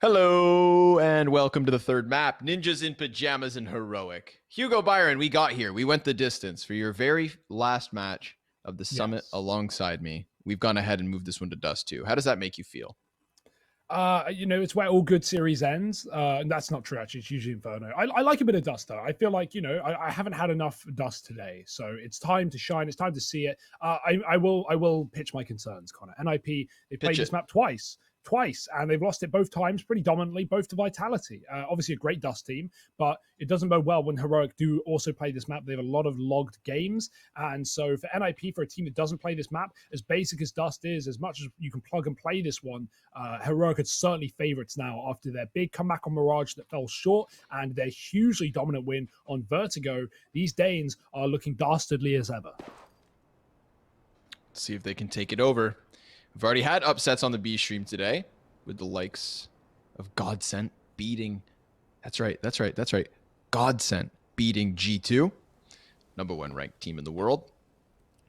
Hello and welcome to the third map, Ninjas in Pajamas and Heroic. Hugo Byron, we got here. We went the distance for your very last match of the summit Yes. alongside me. We've gone ahead and moved this one to Dust 2. How does that make you feel? It's where all good series ends. And that's not true, actually. It's usually Inferno. I like a bit of Dust, though. I feel like, I haven't had enough Dust today. So it's time to shine. It's time to see it. I will pitch my concerns, Connor. NIP, they played this map twice, and they've lost it both times pretty dominantly, both to Vitality. Obviously, a great Dust team, but it doesn't bode well when Heroic do also play this map. They have a lot of logged games, and so for NIP, for a team that doesn't play this map, as basic as Dust is, as much as you can plug and play this one, Heroic are certainly favorites now after their big comeback on Mirage that fell short and their hugely dominant win on Vertigo. These Danes are looking dastardly as ever. Let's see if they can take it over. We've already had upsets on the B stream today with the likes of Godsent beating, that's right, Godsent beating G2, #1 ranked team in the world.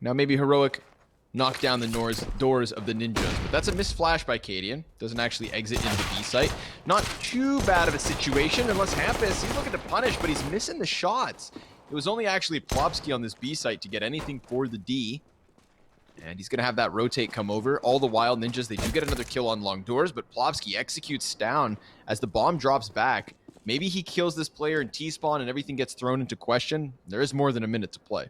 Now maybe Heroic knocked down the doors of the Ninjas, but that's a missed flash by Cadian. Doesn't actually exit into the B site. Not too bad of a situation unless Hampus, he's looking to punish, but he's missing the shots. It was only actually Plopsky on this B site to get anything for the D. And he's going to have that rotate come over. All the while, Ninjas, they do get another kill on long doors, but Plopsky executes down as the bomb drops back. Maybe he kills this player in T-spawn and everything gets thrown into question. There is more than a minute to play.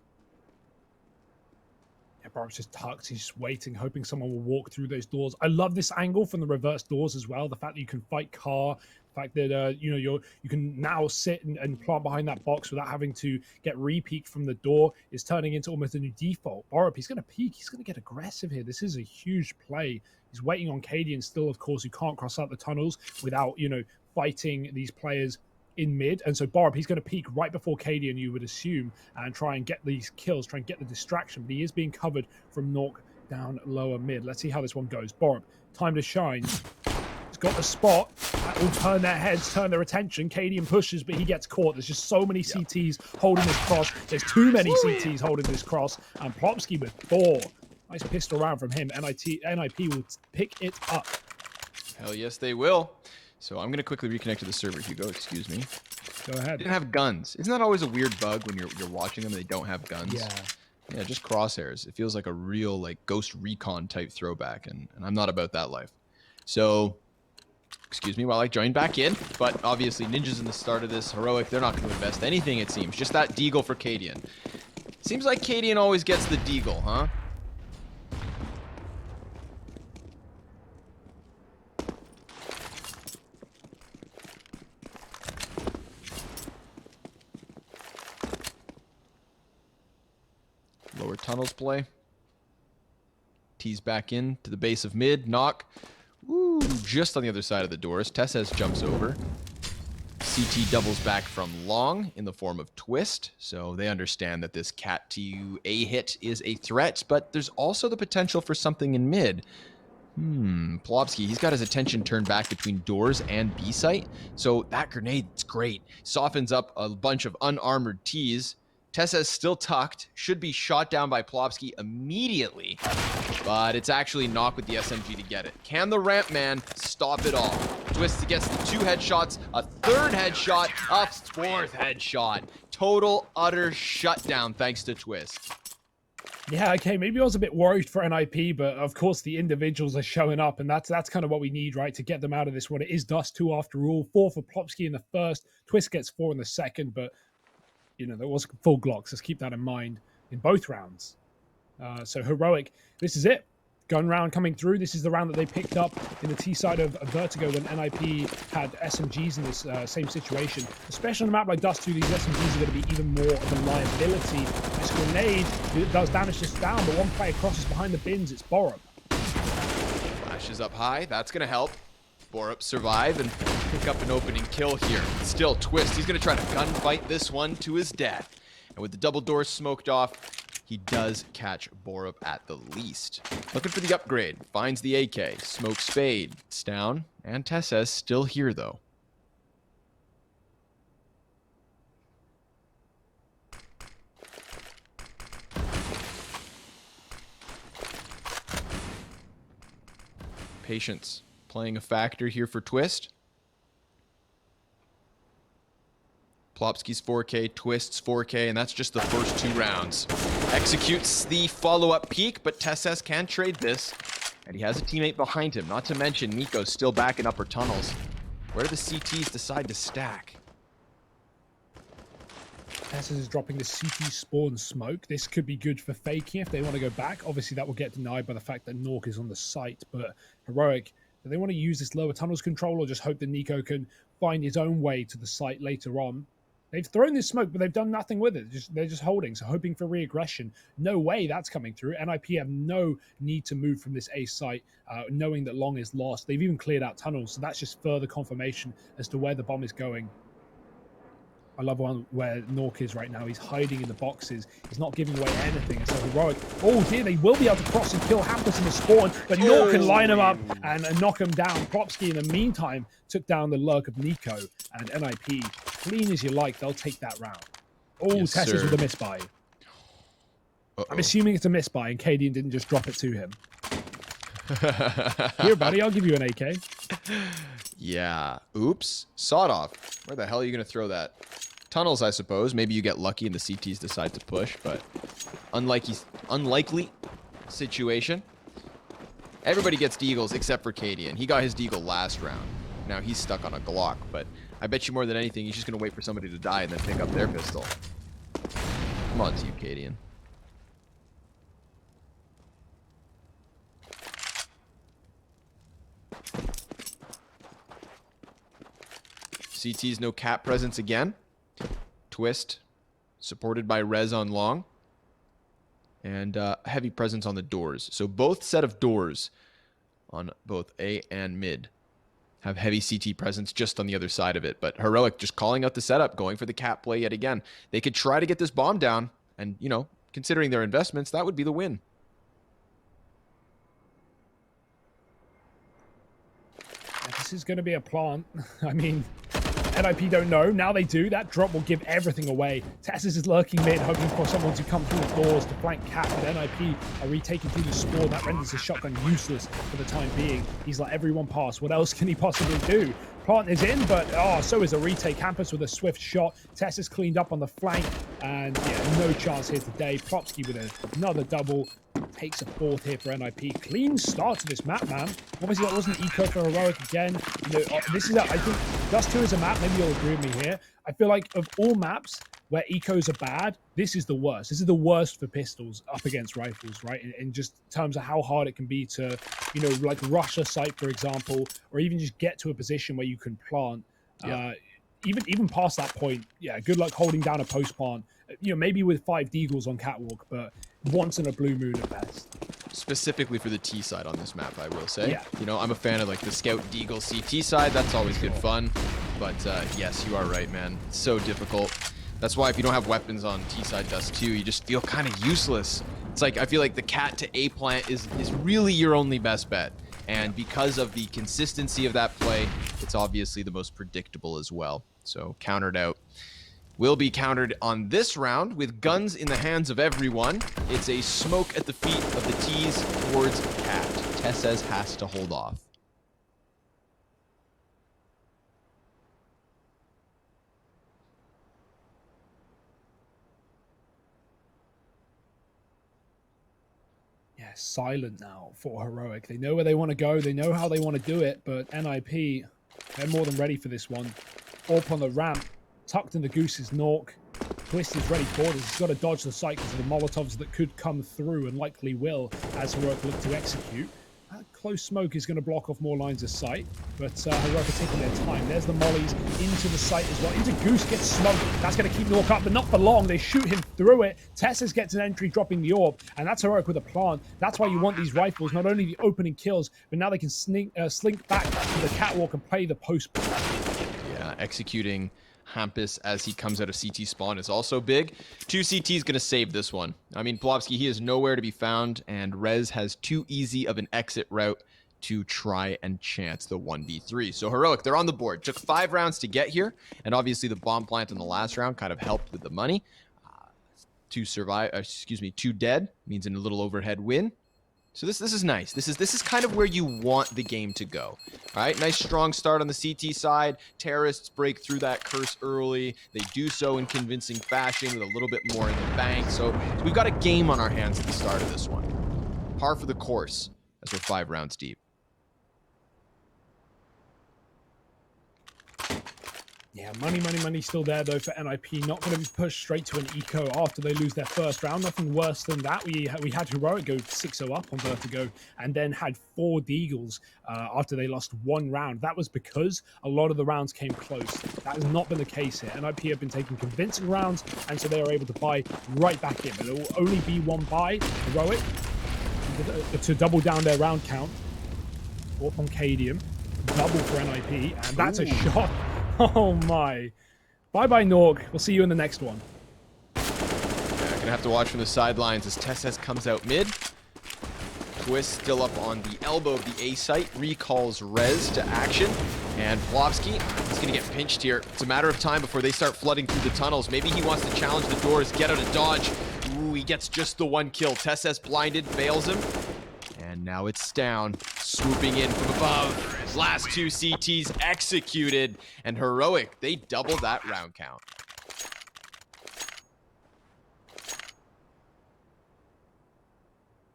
Yeah, Borup's just tucked. He's just waiting, hoping someone will walk through those doors. I love this angle from the reverse doors as well. The fact that you can fight car, the fact that you can now sit and plant behind that box without having to get re-peeked from the door is turning into almost a new default. Borup, he's going to peek. He's going to get aggressive here. This is a huge play. He's waiting on Cadian still, of course, who can't cross out the tunnels without fighting these players in mid, and so Borup, he's going to peek right before Cadian, you would assume, and try and get these kills, try and get the distraction, but he is being covered from Nork down lower mid. Let's see how this one goes. Borup, time to shine. He's got the spot. That will turn their heads, turn their attention. Cadian pushes, but he gets caught. There's just so many CTs holding this cross. There's too many CTs holding this cross, and Plopsky with 4. Nice pistol round from him. NIP will pick it up. Hell yes, they will. So I'm going to quickly reconnect to the server, Hugo. Excuse me. Go ahead. They didn't have guns. Isn't that always a weird bug when you're watching them and they don't have guns? Yeah, just crosshairs. It feels like a real Ghost Recon type throwback, and I'm not about that life. So, excuse me while I join back in. But obviously, Ninjas in the start of this Heroic, they're not going to invest anything, it seems. Just that deagle for Cadian. Seems like Cadian always gets the deagle, huh? Lower tunnels play. Tease back in to the base of mid. Knock. Ooh, just on the other side of the doors. Tessez jumps over. CT doubles back from long in the form of Twist. So they understand that this Cat to A hit is a threat, but there's also the potential for something in mid. Plopsky, he's got his attention turned back between doors and B site. So that grenade's great. Softens up a bunch of unarmored T's. Tessa's still tucked, should be shot down by Plopsky immediately, but it's actually Knock with the SMG to get it. Can the ramp man stop it all? Twist gets the 2 headshots, a 3rd headshot, a 4th headshot. Total, utter shutdown thanks to Twist. Yeah, okay, maybe I was a bit worried for NIP, but of course the individuals are showing up, and that's kind of what we need, right, to get them out of this one. It is Dust 2 after all. 4 for Plopsky in the first, Twist gets 4 in the second, but there was full Glocks. Let's keep that in mind in both rounds. So Heroic, this is it. Gun round coming through. This is the round that they picked up in the T side of Vertigo when NIP had SMGs in this same situation. Especially on a map like Dust 2, these SMGs are going to be even more of a liability. This grenade does damage this down, but one player crosses behind the bins. It's Borup. Flashes up high. That's going to help Borup survive and pick up an opening kill here. Still Twist. He's going to try to gunfight this one to his death. And with the double doors smoked off, he does catch Borup at the least. Looking for the upgrade. Finds the AK. Smoke Spade. It's down. And Tessez still here, though. Patience playing a factor here for Twist. Plopsky's 4K, Twist's 4K, and that's just the first 2 rounds. Executes the follow-up peek, but Tesses can trade this. And he has a teammate behind him, not to mention Nico's still back in upper tunnels. Where do the CTs decide to stack? Tesses is dropping the CT spawn smoke. This could be good for faking if they want to go back. Obviously, that will get denied by the fact that Nork is on the site, but Heroic, do they want to use this lower tunnels control or just hope that Nico can find his own way to the site later on? They've thrown this smoke, but they've done nothing with it. They're just holding, so hoping for re-aggression. No way that's coming through. NIP have no need to move from this A site, knowing that Long is lost. They've even cleared out tunnels, so that's just further confirmation as to where the bomb is going. I love one where Nork is right now. He's hiding in the boxes. He's not giving away anything. It's so Heroic. Oh dear, they will be able to cross and kill Hampus in the spawn, but Nork can line him up and knock him down. Plopsky, in the meantime, took down the lurk of Nico, and NIP, clean as you like, they'll take that round. Oh, Yes, Tesses sir. with a misbuy. I'm assuming it's a misbuy, and Cadian didn't just drop it to him. Here, buddy, I'll give you an AK. Yeah. Oops. Sawed off. Where the hell are you going to throw that? Tunnels, I suppose. Maybe you get lucky and the CTs decide to push, but unlikely situation. Everybody gets deagles except for Cadian. He got his deagle last round. Now he's stuck on a Glock, but I bet you more than anything, he's just going to wait for somebody to die and then pick up their pistol. Come on, to you, Cadian. CT's no cap presence again. Twist, supported by Rez on long. And heavy presence on the doors. So both set of doors on both A and mid have heavy CT presence just on the other side of it. But Heroic just calling out the setup, going for the cap play yet again. They could try to get this bomb down. And, you know, considering their investments, that would be the win. This is going to be a plant. I mean, NIP don't know. Now they do. That drop will give everything away. Tessis is lurking mid, hoping for someone to come through the doors to flank Cap, but NIP are retaking through the spawn. That renders his shotgun useless for the time being. He's let everyone pass. What else can he possibly do? Plant is in, but so is a retake. Campus with a swift shot. Tessis cleaned up on the flank, and yeah, no chance here today. Plopsky with another double. Takes a fourth here for NIP. Clean start to this map, man. Obviously, that wasn't eco for Heroic again. You know, this is, I think, Dust 2 is a map. Maybe you'll agree with me here. I feel like of all maps where ecos are bad, this is the worst. This is the worst for pistols up against rifles, right? In just terms of how hard it can be to, you know, like rush a site, for example, or even just get to a position where you can plant. Yeah. Even past that point, yeah, good luck holding down a post plant. You know, maybe with 5 deagles on catwalk, but once in a blue moon at best. Specifically for the T side on this map, I will say. Yeah. You know, I'm a fan of like the Scout Deagle CT side. That's always good fun. But yes, you are right, man. It's so difficult. That's why if you don't have weapons on T side Dust 2, you just feel kind of useless. It's like, I feel like the cat to A plant is really your only best bet. And because of the consistency of that play, it's obviously the most predictable as well. So countered out. Will be countered on this round with guns in the hands of everyone. It's a smoke at the feet of the T's towards Cat. Tesses has to hold off. Yeah, silent now for Heroic. They know where they want to go. They know how they want to do it, but NIP, they're more than ready for this one. Up on the ramp, tucked in the goose is Nork. Twist is ready for this. He's got to dodge the sight because of the Molotovs that could come through and likely will as Heroic look to execute. That close smoke is going to block off more lines of sight, but Heroic are taking their time. There's the mollies into the site as well. Into Goose, gets smoked. That's going to keep Nork up, but not for long. They shoot him through it. Tessis gets an entry, dropping the orb, and that's Heroic with a plant. That's why you want these rifles, not only the opening kills, but now they can slink back to the catwalk and play the post. Yeah, executing Hampus as he comes out of CT spawn is also big. 2 CT's going to save this one. I mean, Plopsky, he is nowhere to be found, and Rez has too easy of an exit route to try and chance the 1v3. So Heroic, they're on the board. Took 5 rounds to get here, and obviously the bomb plant in the last round kind of helped with the money. 2 dead means a little overhead win. So this is nice. This is kind of where you want the game to go. All right, nice strong start on the CT side. Terrorists break through that curse early. They do so in convincing fashion with a little bit more in the bank. So we've got a game on our hands at the start of this one. Par for the course as we're 5 rounds deep. Yeah, money still there, though, for NIP. Not going to be pushed straight to an eco after they lose their first round. Nothing worse than that. We had Heroic go 6-0 up on Vertigo and then had 4 Deagles after they lost 1 round. That was because a lot of the rounds came close. That has not been the case here. NIP have been taking convincing rounds, and so they are able to buy right back in. But it will only be 1 buy. Heroic to double down their round count. Warp on Cadium. Double for NIP, and that's a shot. Oh my. Bye-bye, Norg. We'll see you in the next one. Yeah, gonna have to watch from the sidelines as Tesses comes out mid. Twist still up on the elbow of the A site. Recalls Rez to action. And Plopsky, he's gonna get pinched here. It's a matter of time before they start flooding through the tunnels. Maybe he wants to challenge the doors, get out of dodge. Ooh, he gets just the 1 kill. Tesses blinded, bails him. And now it's down, swooping in from above. Last 2 CTs executed, and Heroic, they double that round count.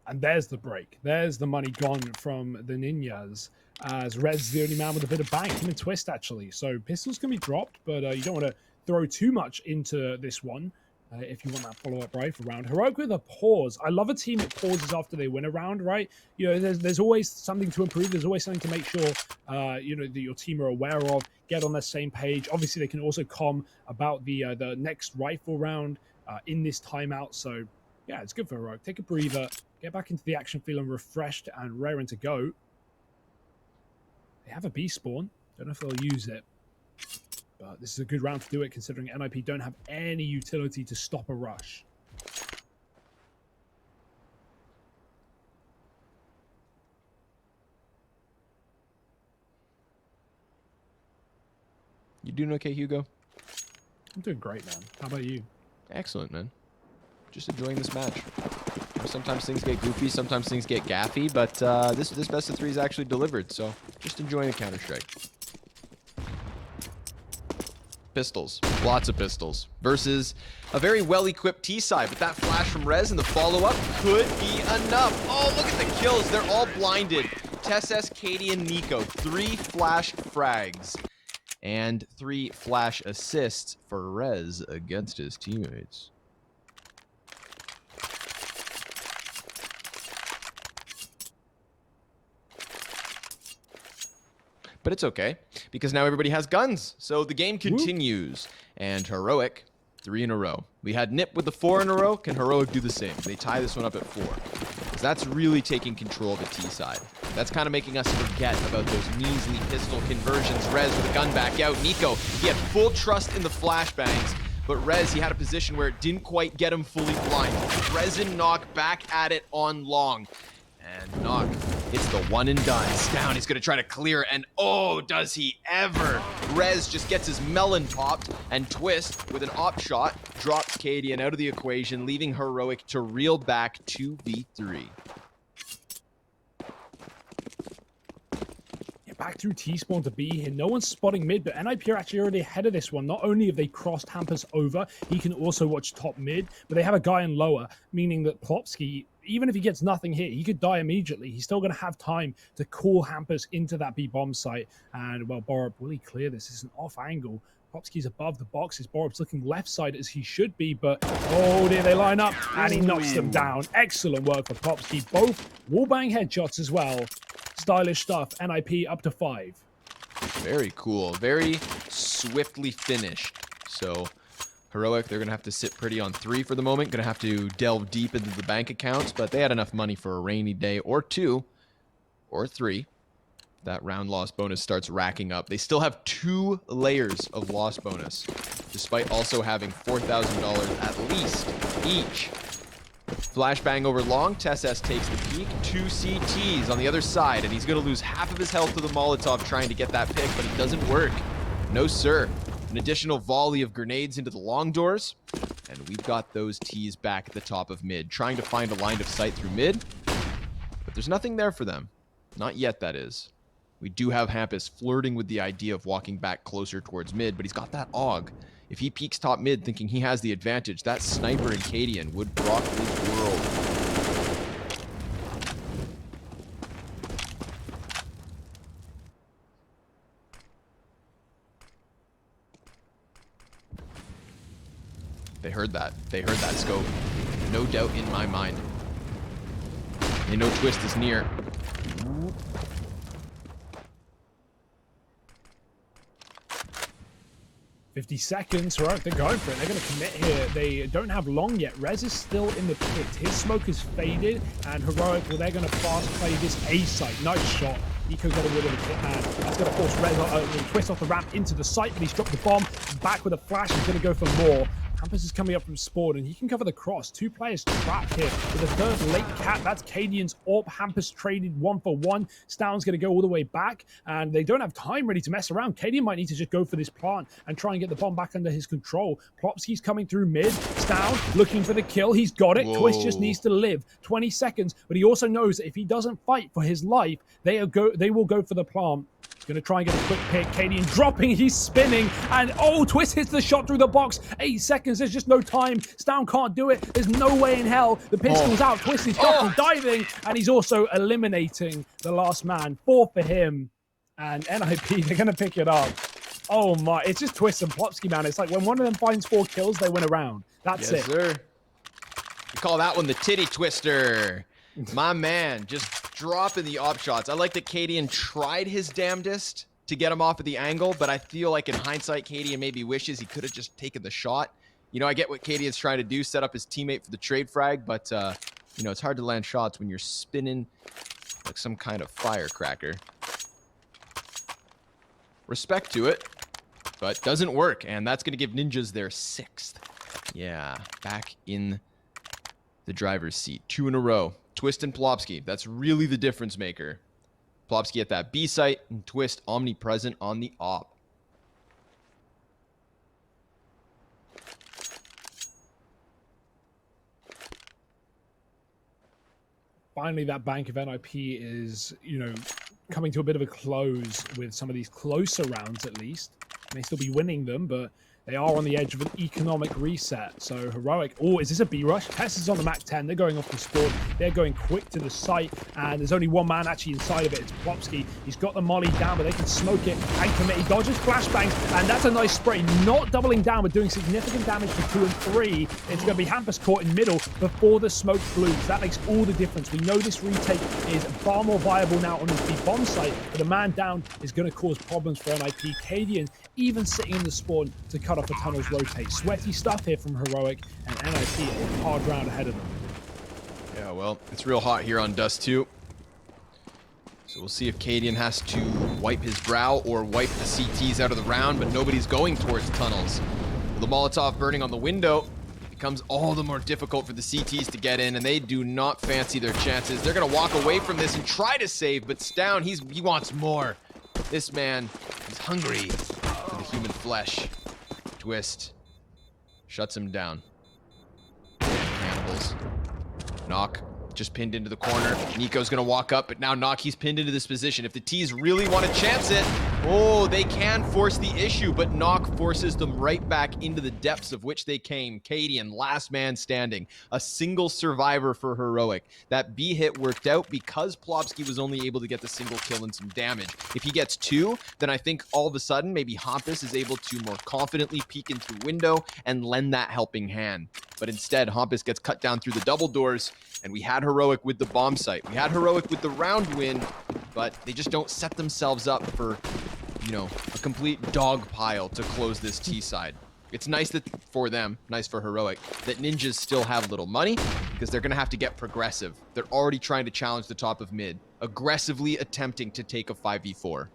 And there's the break. There's the money gone from the Ninjas, as Rez is the only man with a bit of bank. Him and Twist, actually. So pistols can be dropped, but you don't want to throw too much into this one. If you want that follow-up rifle round. Heroic with a pause. I love a team that pauses after they win a round, right? You know, there's always something to improve. There's always something to make sure, you know, that your team are aware of. Get on the same page. Obviously, they can also comm about the next rifle round in this timeout. So, yeah, it's good for Heroic. Take a breather. Get back into the action feeling refreshed and raring to go. They have a B spawn. Don't know if they'll use it. But this is a good round to do it, considering NIP don't have any utility to stop a rush. You doing okay, Hugo? I'm doing great, man. How about you? Excellent, man. Just enjoying this match. Sometimes things get goofy, sometimes things get gaffy, but this best of 3 is actually delivered, so just enjoying the Counter-Strike. Pistols. Lots of pistols. Versus a very well-equipped T-side, but that flash from Rez and the follow-up could be enough. Oh, look at the kills. They're all blinded. Tesses, Katie, and Nico. 3 flash frags. And 3 flash assists for Rez against his teammates. But it's okay, because now everybody has guns. So the game continues. And Heroic, 3 in a row. We had Nip with the 4 in a row. Can Heroic do the same? They tie this one up at 4. Because that's really taking control of the T side. That's kind of making us forget about those measly pistol conversions. Rez with the gun back out. Nico, he had full trust in the flashbangs. But Rez, he had a position where it didn't quite get him fully blind. Rez and Knock back at it on long. And Knock hits the 1 and done. Down, he's gonna try to clear, and oh, does he ever! Rez just gets his melon popped, and Twist, with an op shot, drops Cadian out of the equation, leaving Heroic to reel back 2v3. Back through T-spawn to B here. No one's spotting mid, but NIP are actually already ahead of this one. Not only have they crossed Hampus over, he can also watch top mid, but they have a guy in lower, meaning that Plopsky, even if he gets nothing here, he could die immediately. He's still going to have time to call Hampus into that B bomb site. And, well, Borup, will he clear this? This is an off angle. Plopsky's above the boxes. Borup's looking left side as he should be, but oh dear, they line up, and he knocks them down. Excellent work for Plopsky. Both wallbang headshots as well. Stylish stuff. NIP up to 5. Very cool. Very swiftly finished. So, Heroic, they're going to have to sit pretty on 3 for the moment. Going to have to delve deep into the bank accounts, but they had enough money for a rainy day or 2 or 3. That round loss bonus starts racking up. They still have 2 layers of loss bonus, despite also having $4,000 at least each. Flashbang over long. Tesses takes the peek. 2 CTs on the other side, and he's going to lose half of his health to the Molotov trying to get that pick, but it doesn't work. No, sir. An additional volley of grenades into the long doors, and we've got those T's back at the top of mid, trying to find a line of sight through mid. But there's nothing there for them. Not yet, that is. We do have Hampus flirting with the idea of walking back closer towards mid, but he's got that AUG. If he peeks top mid thinking he has the advantage, that sniper in Cadian would rock his world. They heard that. They heard that scope. No doubt in my mind. They know Twist is near. 50 seconds, right? They're going for it. They're going to commit here. They don't have long yet. Rez is still in the pit. His smoke is faded, and Heroic, well, they're going to fast play this A site. Nice shot. Nico got a little bit of man. That's going to force Rez Twist off the ramp into the site, but he's dropped the bomb. Back with a flash. He's going to go for more. Hampus is coming up from spawn, and he can cover the cross. Two players trapped here with a third late cat. That's Cadian's AWP. Hampus traded 1-for-1. Stown's going to go all the way back, and they don't have time really to mess around. Cadian might need to just go for this plant and try and get the bomb back under his control. Plopsky's coming through mid. Stown looking for the kill. He's got it. Whoa. Twist just needs to live. 20 seconds, but he also knows that if he doesn't fight for his life, they will go for the plant. Gonna try and get a quick pick. Cadian dropping, he's spinning, and oh, Twist hits the shot through the box. 8 seconds, there's just no time. Stown can't do it. There's no way in hell. The pistol's out. Twist is ducking, diving, and he's also eliminating the last man. 4 for him. And NIP, they're gonna pick it up. Oh my, it's just Twist and Plopsky, man. It's like when one of them finds 4 kills, they win a round. That's yes, it. Sir. We call that one the titty twister. My man, just dropping the op shots. I like that Cadian tried his damnedest to get him off of the angle, but I feel like in hindsight, Cadian maybe wishes he could have just taken the shot. You know, I get what Cadian's trying to do, set up his teammate for the trade frag, but, you know, it's hard to land shots when you're spinning like some kind of firecracker. Respect to it, but doesn't work, and that's going to give Ninjas their 6th. Yeah, back in the driver's seat. 2 in a row. Twist and Plopsky. That's really the difference maker. Plopsky at that B site, and Twist omnipresent on the op. Finally, that bank of NIP is, you know, coming to a bit of a close with some of these closer rounds, at least. May still be winning them, but they are on the edge of an economic reset. So Heroic, oh, is this a B rush? Tess is on the Mac 10. They're going off the spawn. They're going quick to the site, and there's only one man actually inside of it. It's Plopsky. He's got the molly down, but they can smoke it and commit. He dodges flashbangs, and that's a nice spray. Not doubling down, but doing significant damage to 2 and 3. It's going to be Hampus caught in middle before the smoke flew. So that makes all the difference. We know this retake is far more viable now on this B bomb site, but the man down is going to cause problems for NIP. Cadian even sitting in the spawn to cut off the tunnels rotate. Sweaty stuff here from Heroic, and NIP a hard round ahead of them. Yeah, well, it's real hot here on Dust 2. So we'll see if Cadian has to wipe his brow or wipe the CTs out of the round, but nobody's going towards tunnels. The Molotov burning on the window becomes all the more difficult for the CTs to get in, and they do not fancy their chances. They're going to walk away from this and try to save, but Stown, he wants more. This man is hungry for the human flesh. Twist shuts him down. Cannibals. Knock just pinned into the corner. Nico's gonna walk up, but now Knock, he's pinned into this position. If the T's really want to chance it, oh, they can force the issue, but Knock forces them right back into the depths of which they came. Cadian, last man standing. A single survivor for Heroic. That B hit worked out because Plopsky was only able to get the single kill and some damage. If he gets 2, then I think all of a sudden maybe Hampus is able to more confidently peek into the window and lend that helping hand. But instead, Hampus gets cut down through the double doors, and we had Heroic with the bomb site. We had Heroic with the round win, but they just don't set themselves up for, you know, a complete dog pile to close this T side. It's nice that for them, nice for Heroic, that Ninjas still have little money, because they're going to have to get progressive. They're already trying to challenge the top of mid, aggressively attempting to take a 5v4.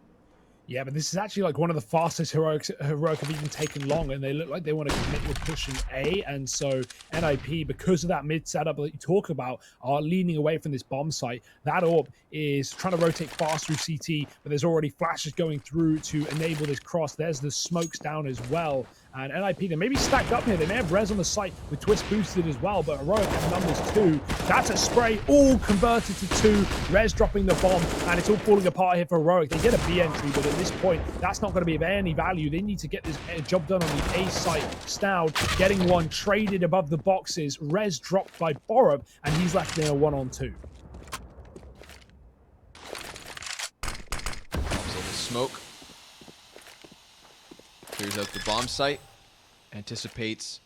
Yeah, but this is actually like one of the fastest Heroic have even taken long, and they look like they want to commit with pushing A, and so NIP, because of that mid setup that you talk about, are leaning away from this bomb site. That AWP is trying to rotate fast through CT, but there's already flashes going through to enable this cross. There's the smokes down as well, And NIP, they may be stacked up here. They may have Rez on the site with Twist boosted as well, but Heroic have numbers 2. That's a spray, all converted to 2. Rez dropping the bomb, and it's all falling apart here for Heroic. They get a B entry, but at this point, that's not going to be of any value. They need to get this job done on the A site. Stout getting one traded above the boxes. Rez dropped by Borup, and he's left in a 1-on-2. Smoke. Clears out the bomb site. Anticipates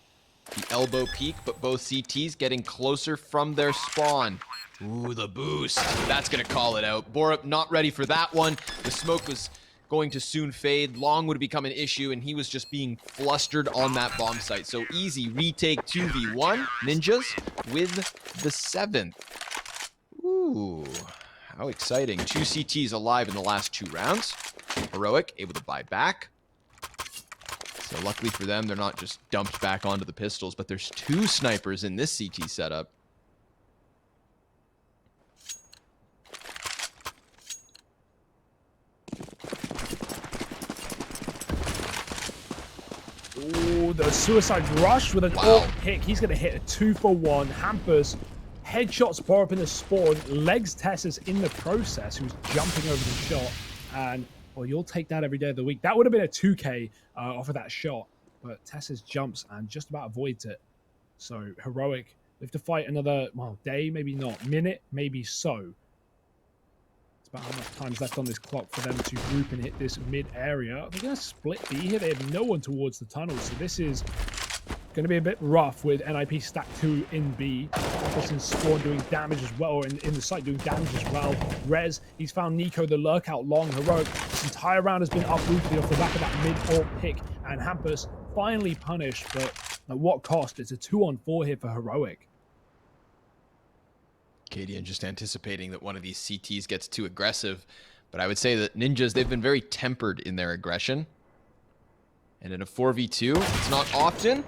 the elbow peek, but both CTs getting closer from their spawn. Ooh, the boost. That's going to call it out. Borup not ready for that one. The smoke was going to soon fade. Long would become an issue, and he was just being flustered on that bomb site. So easy retake 2v1. Ninjas with the 7th. Ooh, how exciting. 2 CTs alive in the last 2 rounds. Heroic able to buy back. So luckily for them, they're not just dumped back onto the pistols, but there's 2 snipers in this CT setup. Ooh, the suicide rush with an AWP pick. He's going to hit a 2-for-1. Hampers headshots Borup in the spawn, legs Tessus in the process, who's jumping over the shot. And, well, you'll take that every day of the week. That would have been a 2K off of that shot. But Tessus jumps and just about avoids it. So, Heroic, they have to fight another, well, day, maybe not. Minute, maybe so. It's about how much time's left on this clock for them to group and hit this mid area. They're going to split B here. They have no one towards the tunnel. So, this is going to be a bit rough with NIP stacked 2 in B. In spawn doing damage as well, or in the site doing damage as well. Rez, he's found Nico, the lurkout long. Heroic, this entire round has been uprooted off the back of that mid-AWP pick. And Hampus finally punished, but at what cost? It's a 2-on-4 here for Heroic. Cadian just anticipating that one of these CTs gets too aggressive. But I would say that Ninjas, they've been very tempered in their aggression. And in a 4v2, it's not often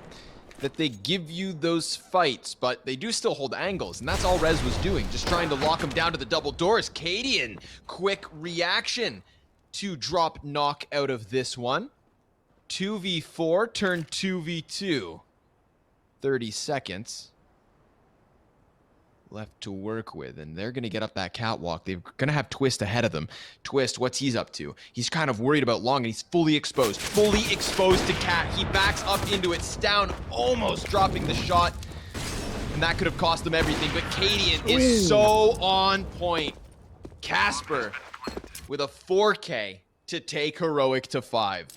that they give you those fights, but they do still hold angles, and that's all Rez was doing, just trying to lock him down to the double doors. Cadian, quick reaction to drop knock out of this one. 2v4 turn 2v2. 30 seconds left to work with, and they're going to get up that catwalk. They're going to have Twist ahead of them. Twist, what's he's up to? He's kind of worried about Long, and he's fully exposed to Cat. He backs up into it. Stown almost dropping the shot, and that could have cost them everything, but Cadian is so on point. Casper with a 4K to take Heroic to 5.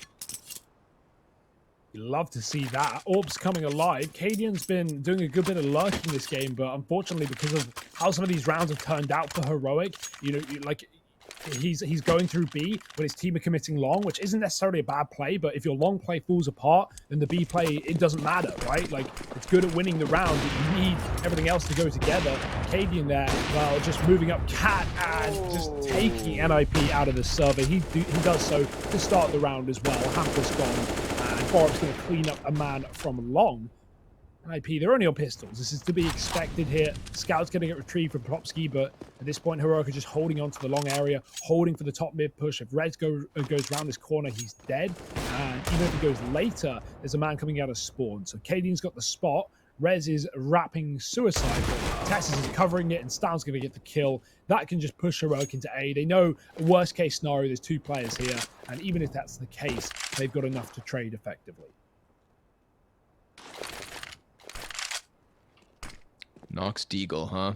You love to see that. Orb's coming alive. Cadian's been doing a good bit of lurking this game, but unfortunately, because of how some of these rounds have turned out for Heroic, you know, like he's going through B when his team are committing long, which isn't necessarily a bad play, but if your long play falls apart, then the B play, it doesn't matter, right? Like, it's good at winning the round, but you need everything else to go together. Cadian there, well, just moving up Cat and just taking NIP out of the server. He does so to start the round as well. Hampus gone. Borup's going to clean up a man from Long. NIP, they're only on pistols. This is to be expected here. Scout's going to get retrieved from Plopsky, but at this point, Heroic are just holding on to the long area, holding for the top mid push. If Rez goes around this corner, he's dead. And even if he goes later, there's a man coming out of spawn. So Cadian's got the spot. Rez is wrapping suicide. Texas is covering it, and Stan's going to get the kill. That can just push Heroic into A. They know, worst case scenario, there's 2 players here. And even if that's the case, they've got enough to trade effectively. Nox Deagle, huh?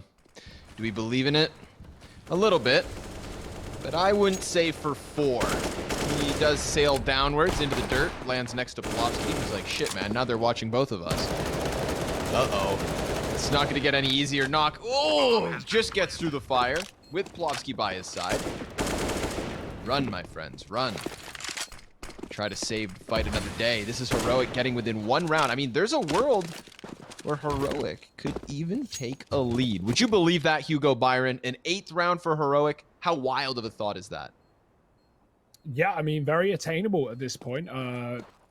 Do we believe in it? A little bit. But I wouldn't say for 4. He does sail downwards into the dirt, lands next to Plopsky. He's like, shit, man, now they're watching both of us. Uh-oh. It's not going to get any easier. Knock. Oh! Just gets through the fire with Plopsky by his side. Run, my friends, run. Try to save the fight another day. This is Heroic getting within 1 round. I mean, there's a world where Heroic could even take a lead. Would you believe that, Hugo Byron? An 8th round for Heroic? How wild of a thought is that? Yeah, I mean, very attainable at this point.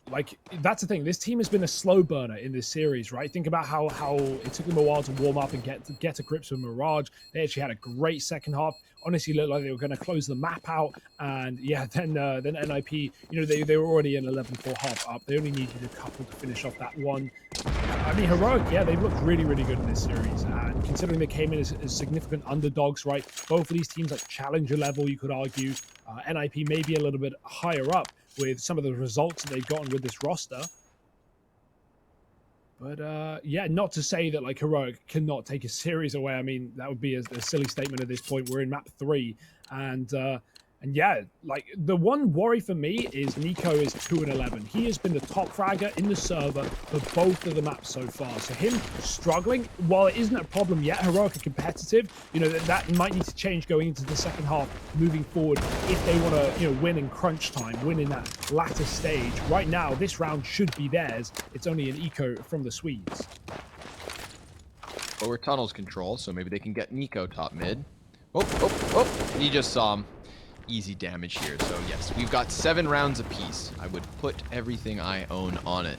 like that's the thing. This team has been a slow burner in this series, right? Think about how it took them a while to warm up and get to grips with Mirage. They actually had a great second half. Honestly, looked like they were going to close the map out, and yeah, then NIP, they were already an 11-4 half up. They only needed a couple to finish off that one. I mean, Heroic, yeah, they've looked really, really good in this series. And considering they came in as significant underdogs, right? Both of these teams like challenger level, you could argue. NIP maybe a little bit higher up with some of the results that they've gotten with this roster. But yeah, not to say that like Heroic cannot take a series away. I mean, that would be a silly statement at this point. We're in map 3, and yeah, like the one worry for me is Nico is 2-11. He has been the top fragger in the server for both of the maps so far. So him struggling, while it isn't a problem yet, Heroic are competitive. That might need to change going into the second half, moving forward, if they want to win in crunch time, win in that latter stage. Right now, this round should be theirs. It's only an eco from the Swedes. Lower tunnels control, so maybe they can get Nico top mid. Oh, you just saw him. Easy damage here. So yes, we've got 7 rounds apiece. I would put everything I own on it.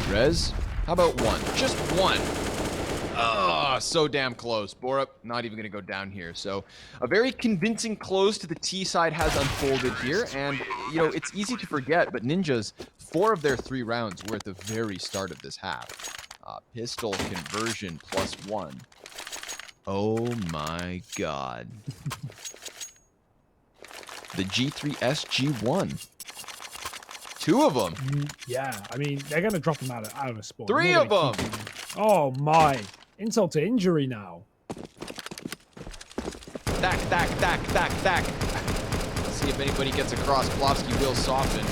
Rez, how about 1? Just 1. Ah, so damn close. Borup, not even going to go down here. So a very convincing close to the T side has unfolded here. And, it's easy to forget, but Ninjas, 4 of their 3 rounds were at the very start of this half. Pistol conversion +1. Oh my god. The G3S G1. 2 of them. Yeah, I mean, they're going to drop them out of a spawn. 3 of them. Oh my. Insult to injury now. Thack. See if anybody gets across. Plovsky will soften.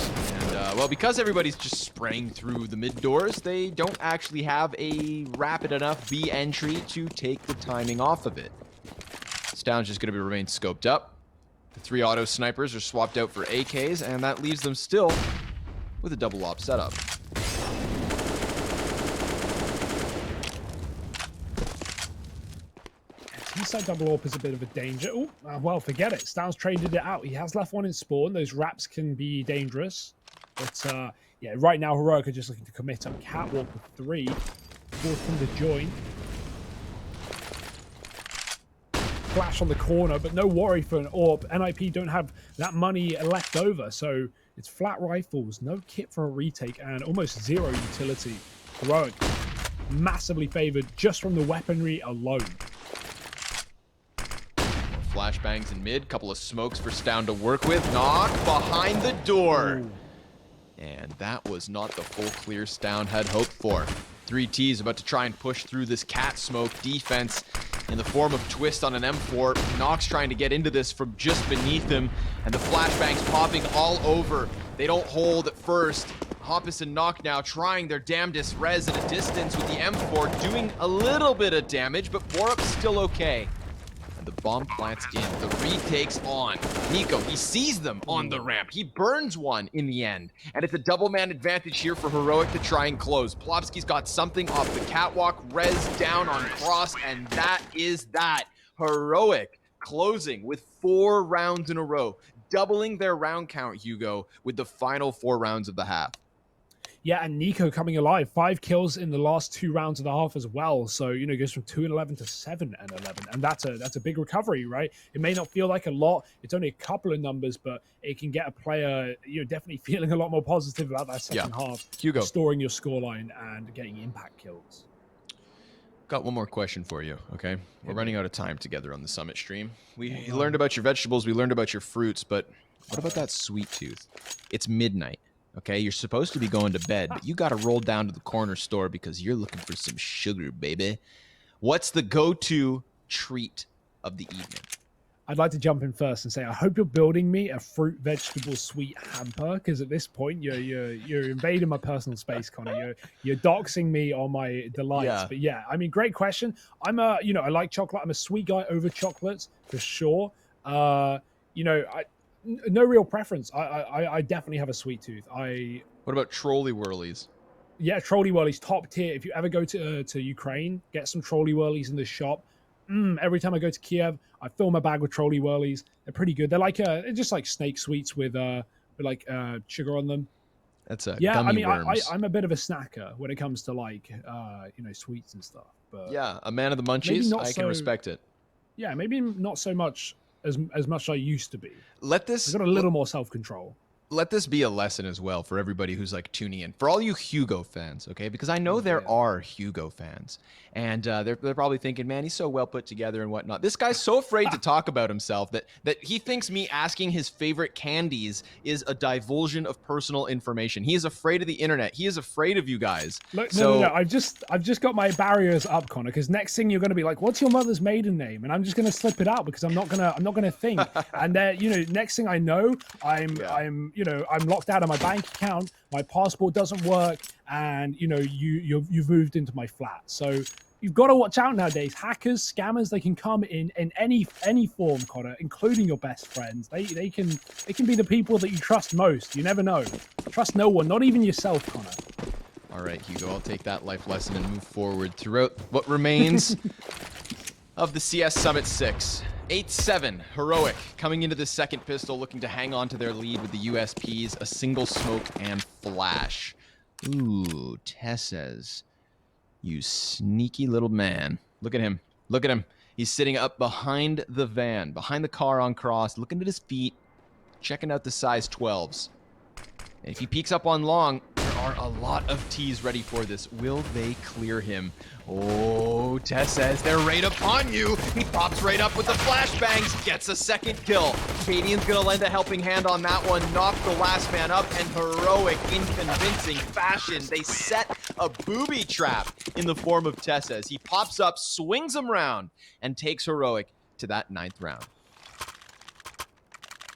And, well, because everybody's just spraying through the mid doors, they don't actually have a rapid enough B entry to take the timing off of it. Stown's just going to remain scoped up. The 3 auto snipers are swapped out for AKs, and that leaves them still with a double op setup. T-side double AWP is a bit of a danger. Oh, well, forget it. Stown's traded it out. He has left 1 in spawn. Those wraps can be dangerous. But, yeah, right now, Heroic are just looking to commit on Catwalk with 3. 4th from the join. Flash on the corner, but no worry for an AWP. NIP don't have that money left over, so it's flat rifles, no kit for a retake, and almost 0 utility. Heroic, massively favored just from the weaponry alone. Flashbangs in mid, couple of smokes for Stown to work with. Knock behind the door. Ooh. And that was not the full clear Stown had hoped for. 3T's about to try and push through this cat smoke defense in the form of Twist on an M4. Nox trying to get into this from just beneath him, and the flashbangs popping all over. They don't hold at first. Hoppus and Nock now trying their damnedest. Rez at a distance with the M4 doing a little bit of damage, but Borup's still okay. The bomb plants in. The retake's on. Nico, he sees them on the ramp. He burns one in the end. And it's a double man advantage here for Heroic to try and close. Plopsky's got something off the catwalk. Rez down on cross, and that is that. Heroic closing with 4 rounds in a row. Doubling their round count, Hugo, with the final 4 rounds of the half. Yeah, and Nico coming alive. 5 kills in the last 2 rounds of the half as well. So, goes from 2-11 to 7-11. And that's a big recovery, right? It may not feel like a lot. It's only a couple of numbers, but it can get a player, definitely feeling a lot more positive about that second half. Hugo, restoring your scoreline and getting impact kills. Got one more question for you, okay? We're running out of time together on the Summit stream. We learned about your vegetables, we learned about your fruits, but what about that sweet tooth? It's midnight. Okay, you're supposed to be going to bed, but you got to roll down to the corner store because you're looking for some sugar, baby. What's the go-to treat of the evening? I'd like to jump in first and say I hope you're building me a fruit, vegetable, sweet hamper, because at this point you're invading my personal space, Connor. You're doxing me on my delights. Yeah. But yeah, I mean, great question. I like chocolate. I'm a sweet guy over chocolates for sure. No real preference. I definitely have a sweet tooth. What about trolley whirlies? Yeah, trolley whirlies, top tier. If you ever go to Ukraine, get some trolley whirlies in the shop. Every time I go to Kiev, I fill my bag with trolley whirlies. They're pretty good. They're like just like snake sweets with with like sugar on them. That's a Yeah, I gummy mean, worms. I'm a bit of a snacker when it comes to like sweets and stuff, but Yeah, a man of the maybe munchies. not I can so. respect it. Yeah, maybe not so much as much I used to be. Let I this got a little more self control. let this be a lesson as well for everybody who's like tuning in. For all you Hugo fans, okay? Because I know Oh, there dear. are Hugo fans, and they're probably thinking, "Man, he's so well put together and whatnot." This guy's so afraid to talk about himself that he thinks me asking his favorite candies is a divulsion of personal information. He is afraid of the internet. He is afraid of you guys. Look, So no. I've just got my barriers up, Connor. Because next thing you're going to be like, "What's your mother's maiden name?" And I'm just going to slip it out because I'm not gonna think. And next thing I know, I'm locked out of my bank account. My passport doesn't work, and you've moved into my flat. So you've got to watch out nowadays. Hackers, scammers, they can come in any form, Connor, including your best friends. They can be the people that you trust most. You never know. Trust no one, not even yourself, Connor. all right, Hugo, I'll take that life lesson and move forward throughout what remains of the CS Summit 6. 8-7, Heroic, coming into the second pistol, looking to hang on to their lead with the USPs, a single smoke and flash. Ooh, Tesses, you sneaky little man. Look at him. Look at him. He's sitting up behind the van, behind the car on cross, looking at his feet, checking out the size 12s. And if he peeks up on long, there are a lot of T's ready for this. Will they clear him? Oh, Tess says they're right upon you. He pops right up with the flashbangs, gets a second kill. Cadian's gonna lend a helping hand on that one, knock the last man up, and Heroic in convincing fashion. They set a booby trap in the form of Tess's. He pops up, swings him round, and takes Heroic to that 9th round.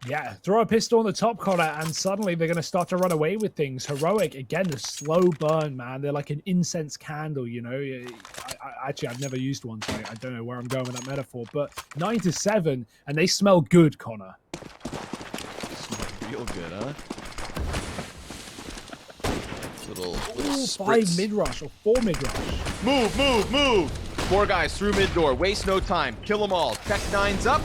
Yeah, throw a pistol on the top corner, and suddenly they're going to start to run away with things. Heroic, again, the slow burn, man. They're like an incense candle, you know. Actually, I've never used one, so I don't know where I'm going with that metaphor. But 9-7, and they smell good, Connor. Smell real good, huh? Little Ooh, 5 spritz. mid-rush or 4 mid-rush. Move! 4 guys through mid door. Waste no time. Kill them all. Tech 9's up.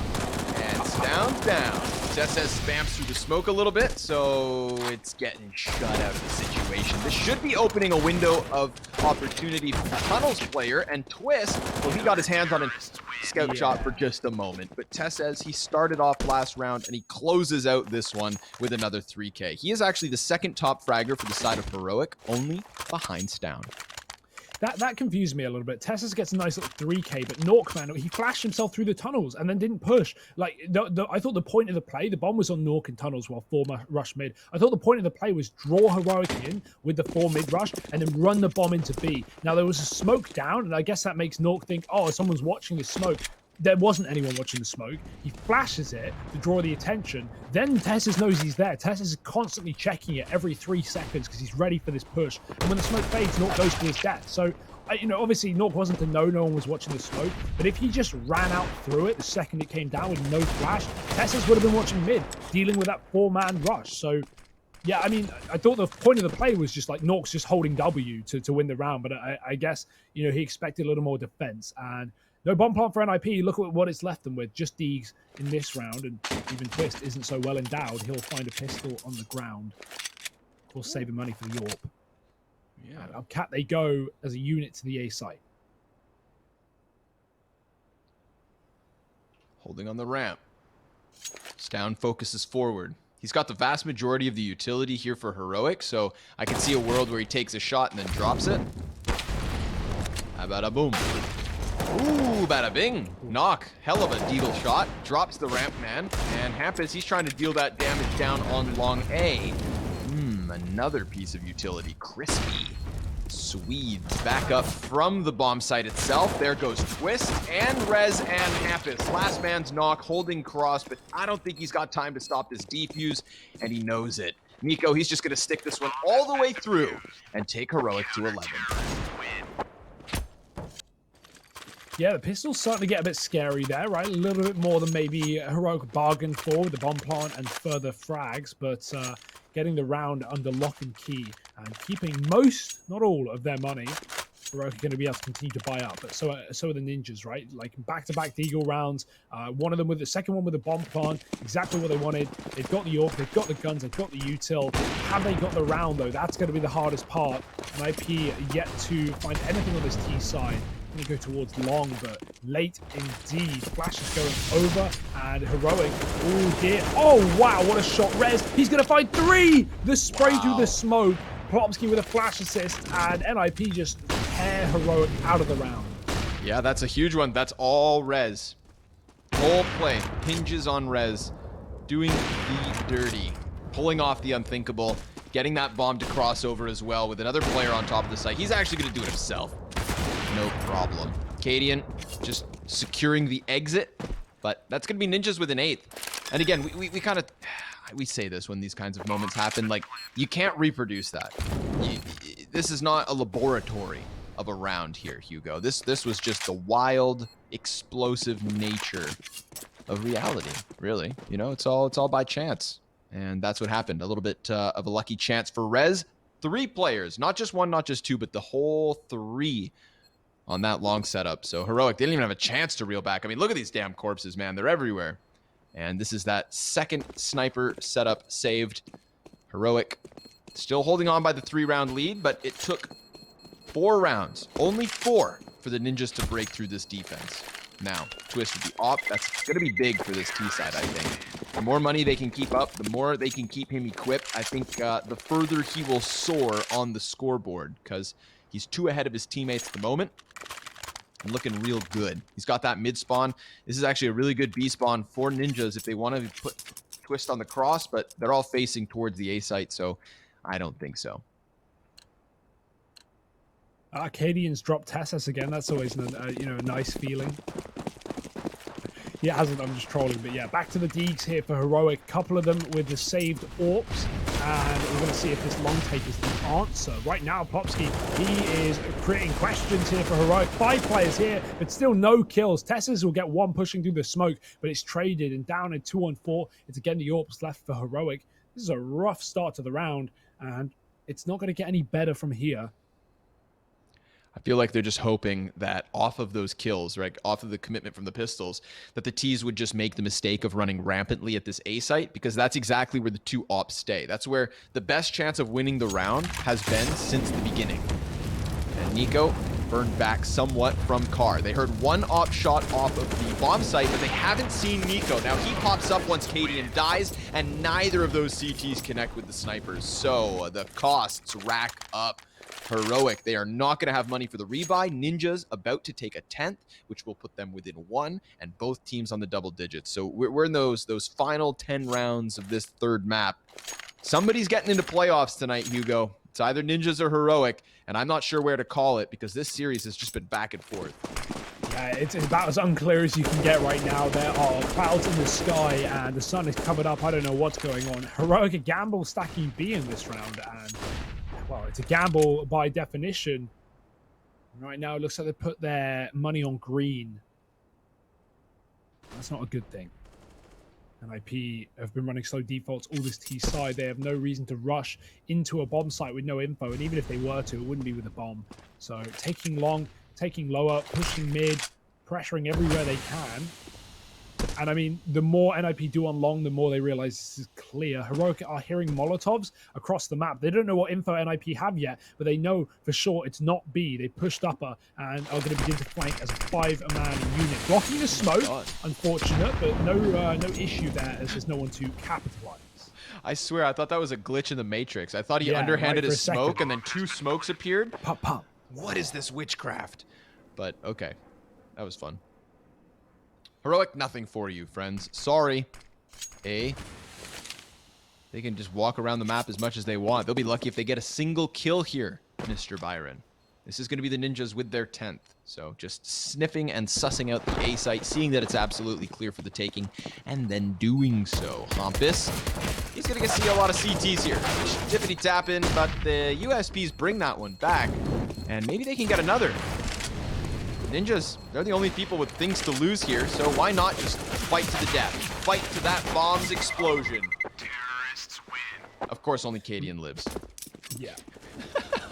And down. Tess spams through the smoke a little bit, so it's getting shut out of the situation. This should be opening a window of opportunity for the Tunnels player, and Twist, well, he got his hands on a scout shot for just a moment. But Tess says he started off last round, and he closes out this one with another 3K. He is actually the second top fragger for the side of Heroic, only behind Stown. That confused me a little bit. Tessus gets a nice little 3K, but Nork, man, he flashed himself through the tunnels and then didn't push. Like, I thought the point of the play, the bomb was on Nork in tunnels while 4 rush mid. I thought the point of the play was draw Heroic in with the 4 mid rush and then run the bomb into B. Now, there was a smoke down, and I guess that makes Nork think, oh, someone's watching this smoke. There wasn't anyone watching the smoke. He flashes it to draw the attention. Then Tessus knows he's there. Tessus is constantly checking it every 3 seconds because he's ready for this push. And when the smoke fades, Nork goes to his death. So, obviously Nork wasn't to know no one was watching the smoke. But if he just ran out through it the second it came down with no flash, Tessus would have been watching mid, dealing with that 4-man rush. So, yeah, I mean, I thought the point of the play was just like Nork's just holding W to win the round. But I guess, he expected a little more defense. And no bomb plant for NIP. Look at what it's left them with. Just Deegs in this round, and even Twist isn't so well endowed. He'll find a pistol on the ground. Of course, saving money for the Yorp. Yeah. And up cat they go as a unit to the A site. Holding on the ramp. Stown focuses forward. He's got the vast majority of the utility here for Heroic, so I can see a world where he takes a shot and then drops it. How about a boom? Ooh, bada bing. Knock. Hell of a deagle shot. Drops the ramp man. And Hampus, he's trying to deal that damage down on long A. Another piece of utility. Crispy. Swedes back up from the bomb site itself. There goes Twist and Rez and Hampus. Last man's knock, holding cross, but I don't think he's got time to stop this defuse, and he knows it. Nico, he's just going to stick this one all the way through and take Heroic to 11. Yeah, the pistols starting to get a bit scary there, right? A little bit more than maybe Heroic bargained for with the bomb plant and further frags, but getting the round under lock and key and keeping most, not all, of their money. Heroic are going to be able to continue to buy up, but so are the ninjas, right? Like back-to-back Deagle rounds. One of them with the second one with the bomb plant, exactly what they wanted. They've got the AWP, they've got the guns, they've got the util. Have they got the round though? That's going to be the hardest part. And IP yet to find anything on this T side. Going to go towards long, but late indeed. Flash is going over, and Heroic. Oh dear! Oh wow! What a shot, Rez. He's going to find 3. The spray through the smoke. Plopsky with a flash assist, and NIP just tear Heroic out of the round. Yeah, that's a huge one. That's all Rez. Whole play hinges on Rez doing the dirty, pulling off the unthinkable, getting that bomb to cross over as well with another player on top of the site. He's actually going to do it himself. No problem. Cadian just securing the exit, but that's going to be ninjas with an 8th. And again, we kind of... We say this when these kinds of moments happen, like, you can't reproduce that. This is not a laboratory of a round here, Hugo. This was just the wild, explosive nature of reality, really. You know, it's all by chance. And that's what happened. A little bit of a lucky chance for Rez. 3 players, not just 1, not just 2, but the whole 3 on that long setup. So Heroic, they didn't even have a chance to reel back. I mean, look at these damn corpses, man. They're everywhere. And this is that second sniper setup saved. Heroic still holding on by the 3-round lead, but it took 4 rounds, only 4, for the ninjas to break through this defense. Now, Twist with the AWP, that's going to be big for this T side, I think. The more money they can keep up, the more they can keep him equipped. I think the further he will soar on the scoreboard, because he's 2 ahead of his teammates at the moment. And looking real good. He's got that mid spawn. This is actually a really good B spawn for ninjas if they want to put Twist on the cross, but they're all facing towards the A site, so I don't think so. Arcadians drop Tessus again. That's always a nice feeling. Yeah, it hasn't. I'm just trolling, but yeah, back to the Deegs here for Heroic. A couple of them with the saved AWPs, and we're going to see if this long take is the answer. Right now, Plopsky, he is creating questions here for Heroic. 5 players here, but still no kills. Tessus will get 1 pushing through the smoke, but it's traded and down in 2-on-4. It's again the AWPs left for Heroic. This is a rough start to the round, and it's not going to get any better from here. I feel like they're just hoping that off of those kills, right, off of the commitment from the pistols, that the T's would just make the mistake of running rampantly at this A site, because that's exactly where the 2 AWPs stay. That's where the best chance of winning the round has been since the beginning. And Nico burned back somewhat from Carr. They heard 1 AWP shot off of the bomb site, but they haven't seen Nico. Now he pops up once Cadian dies, and neither of those CTs connect with the snipers. So the costs rack up. Heroic, they are not going to have money for the rebuy. Ninjas about to take a 10th, which will put them within 1, and both teams on the double digits. So we're in those final 10 rounds of this 3rd map. Somebody's getting into playoffs tonight, Hugo. It's either Ninjas or Heroic, and I'm not sure where to call it because this series has just been back and forth. Yeah, it's about as unclear as you can get right now. There are clouds in the sky, and the sun is covered up. I don't know what's going on. Heroic a gamble stacking B in this round, and well, it's a gamble by definition. Right now, it looks like they put their money on green. That's not a good thing. And IP have been running slow defaults all this T side. They have no reason to rush into a bomb site with no info. And even if they were to, it wouldn't be with a bomb. So taking long, taking lower, pushing mid, pressuring everywhere they can. And I mean, the more NIP do on long, the more they realize this is clear. Heroic are hearing Molotovs across the map. They don't know what info NIP have yet, but they know for sure it's not B. They pushed upper and are going to begin to flank as a 5-man unit. Blocking the smoke, unfortunate, but no issue there as there's no one to capitalize. I swear, I thought that was a glitch in the Matrix. I thought he underhanded his smoke and then 2 smokes appeared. Pop, pop. What is this witchcraft? But okay, that was fun. Heroic, nothing for you, friends. Sorry. They can just walk around the map as much as they want. They'll be lucky if they get a single kill here, Mr. Byron. This is going to be the ninjas with their 10th. So just sniffing and sussing out the A site, seeing that it's absolutely clear for the taking, and then doing so. Hampus, he's going to get to see a lot of CTs here. Tippity tapping, but the USPs bring that one back, and maybe they can get another. Ninjas, they're the only people with things to lose here, so why not just fight to the death? Fight to that bomb's explosion. Terrorists win. Of course, only Cadian lives. Yeah.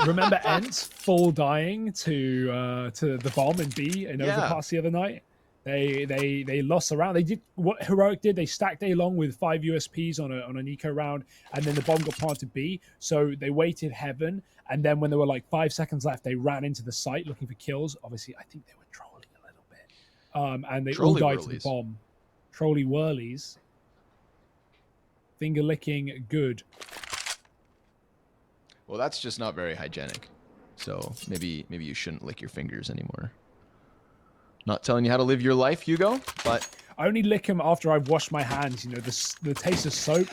Remember Ents full dying to the bomb in B in Overpass the other night? They lost the round. They did what Heroic did. They stacked A long with 5 USPs on an eco round, and then the bomb got planted B. So they waited heaven, and then when there were like 5 seconds left, they ran into the site looking for kills. Obviously, I think they were trolling a little bit, and they all died to the bomb. Trolly whirlies, finger licking, good. Well, that's just not very hygienic. So maybe you shouldn't lick your fingers anymore. Not telling you how to live your life, Hugo, but I only lick them after I've washed my hands. You know, the taste of soap.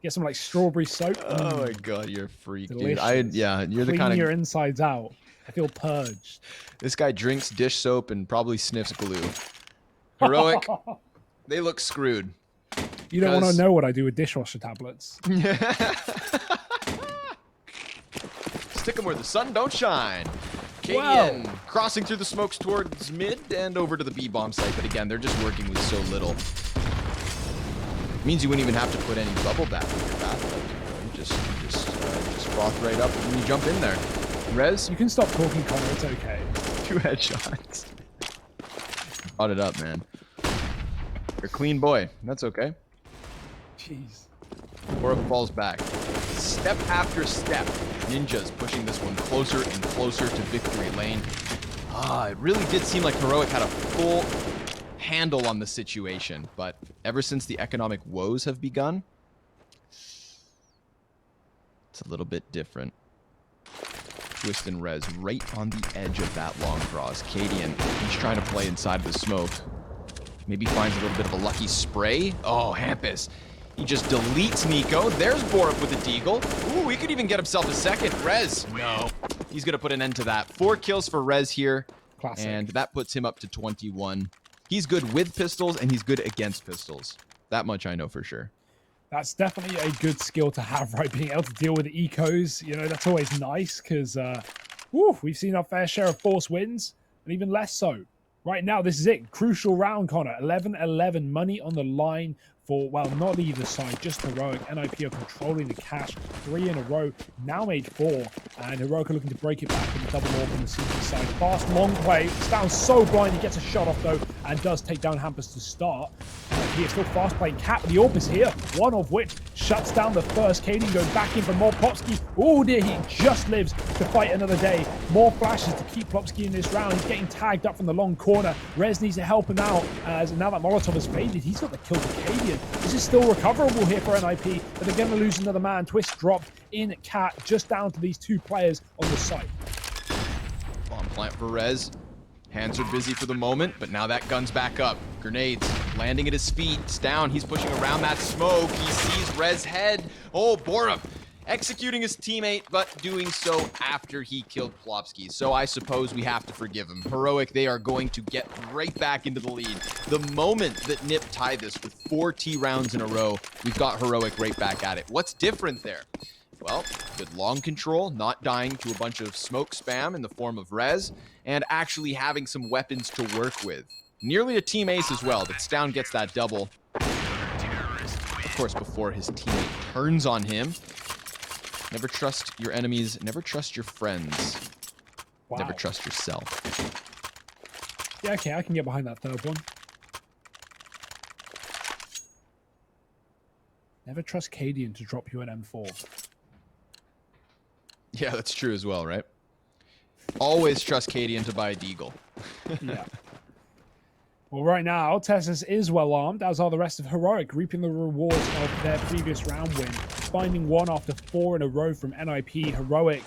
Get some like strawberry soap. Oh my god, you're a freak, delicious. dude. You're Clean the kind of your insides out. I feel purged. This guy drinks dish soap and probably sniffs glue. Heroic, they look screwed. You don't want to know what I do with dishwasher tablets. Stick them where the sun don't shine. Kadian crossing through the smokes towards mid and over to the B bomb site, but again, they're just working with so little. It means you wouldn't even have to put any bubble bath in your bathtub. Just froth right up when you jump in there. Rez, you can stop talking, Connor. It's okay. 2 headshots. Brought it up, man. You're a clean boy. That's okay. Jeez. Bora falls back. Step after step, Ninja's pushing this one closer and closer to victory lane. It really did seem like Heroic had a full handle on the situation, but ever since the economic woes have begun, it's a little bit different. Twist and Rez right on the edge of that long cross. Kadian, he's trying to play inside of the smoke. Maybe finds a little bit of a lucky spray. Oh, Hampus. He just deletes Nico. There's Borup with a deagle. Ooh, he could even get himself a second. Rez, no. He's going to put an end to that. 4 kills for Rez here. Classic. And that puts him up to 21. He's good with pistols, and he's good against pistols. That much I know for sure. That's definitely a good skill to have, right? Being able to deal with the ecos. You know, that's always nice because we've seen our fair share of force wins, and even less so. Right now, this is it. Crucial round, Connor. 11-11. Money on the line for, well, not either side, just Heroic. NIP are controlling the cash. 3 in a row. Now made 4. And Heroic are looking to break it back with a double orb on the CT side. Fast, long play. Sounds so blind. He gets a shot off, though, and does take down Hampus to start. He is still fast playing Cat. The orb is here. One of which shuts down the first. Katie going back in for more Plopsky. Oh dear, he just lives to fight another day. More flashes to keep Plopsky in this round. He's getting tagged up from the long corner. Rez needs to help him out, as now that Molotov has faded, he's got the kill to Kadian. This is still recoverable here for NIP, but they're going to lose another man. Twist dropped in Cat, just down to these 2 players on the site. Bomb plant for Rez. Hands are busy for the moment, but now that gun's back up. Grenades landing at his feet. It's down. He's pushing around that smoke. He sees Rez head. Oh, Borup executing his teammate, but doing so after he killed Plopsky. So I suppose we have to forgive him. Heroic, they are going to get right back into the lead. The moment that Nip tied this with 4 T rounds in a row, we've got Heroic right back at it. What's different there? Well, good long control, not dying to a bunch of smoke spam in the form of Rez, and actually having some weapons to work with. Nearly a team ace as well, but Stown gets that double. Of course, before his teammate turns on him. Never trust your enemies, never trust your friends. Wow. Never trust yourself. Yeah, okay, I can get behind that third one. Never trust Kadian to drop you an M4. Yeah, that's true as well, right? Always trust Kadian to buy a deagle. Yeah. Well, right now, Tessus is well armed, as are the rest of Heroic, reaping the rewards of their previous round win. Finding 1 after 4 in a row from NIP. Heroic.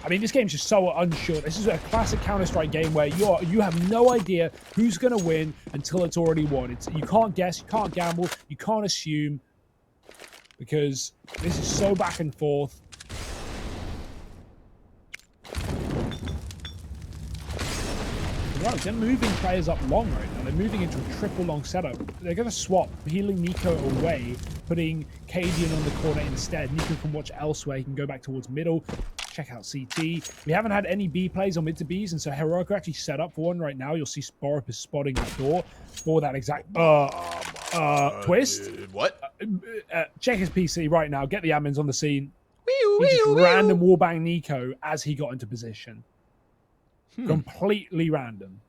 I mean, this game's just so unsure. This is a classic Counter-Strike game where you have no idea who's going to win until it's already won. You can't guess, you can't gamble, you can't assume, because this is so back and forth. Right, they're moving players up long right now. They're moving into a triple long setup. They're going to swap, healing Nico away, putting Kadian on the corner instead. Nico can watch elsewhere. He can go back towards middle. Check out CT. We haven't had any B plays on mid to Bs, and so Heroic are actually set up for one right now. You'll see Borup is spotting the door for that exact twist. Dude, what? Check his PC right now. Get the admins on the scene. Wee-oo. He just random wallbang Nico as he got into position. Completely random.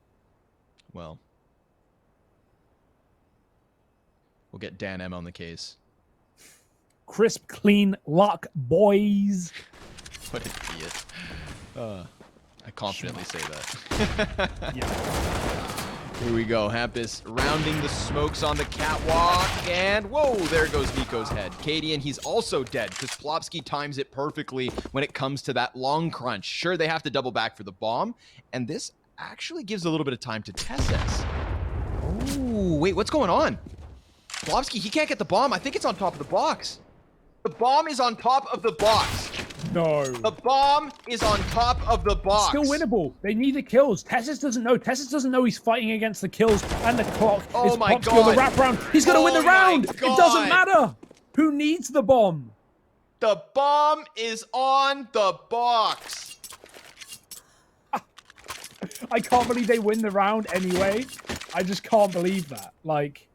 Well, we'll get Dan M on the case. Crisp, clean luck, boys. What an idiot. I confidently say that. Yeah. Here we go. Hampus rounding the smokes on the catwalk. And whoa, there goes Nico's head. Cadian, he's also dead because Plopsky times it perfectly when it comes to that long crunch. Sure, they have to double back for the bomb. And this actually gives a little bit of time to Tesses. Oh, wait, what's going on? Plopsky, he can't get the bomb. I think it's on top of the box. The bomb is on top of the box. No. The bomb is on top of the box. Still winnable. They need the kills. Tessis doesn't know. Tessis doesn't know he's fighting against the kills and the clock. Oh my Popsky on the God. wraparound. He's going to win the round. It doesn't matter. Who needs the bomb? The bomb is on the box. I can't believe they win the round anyway. I just can't believe that. Like,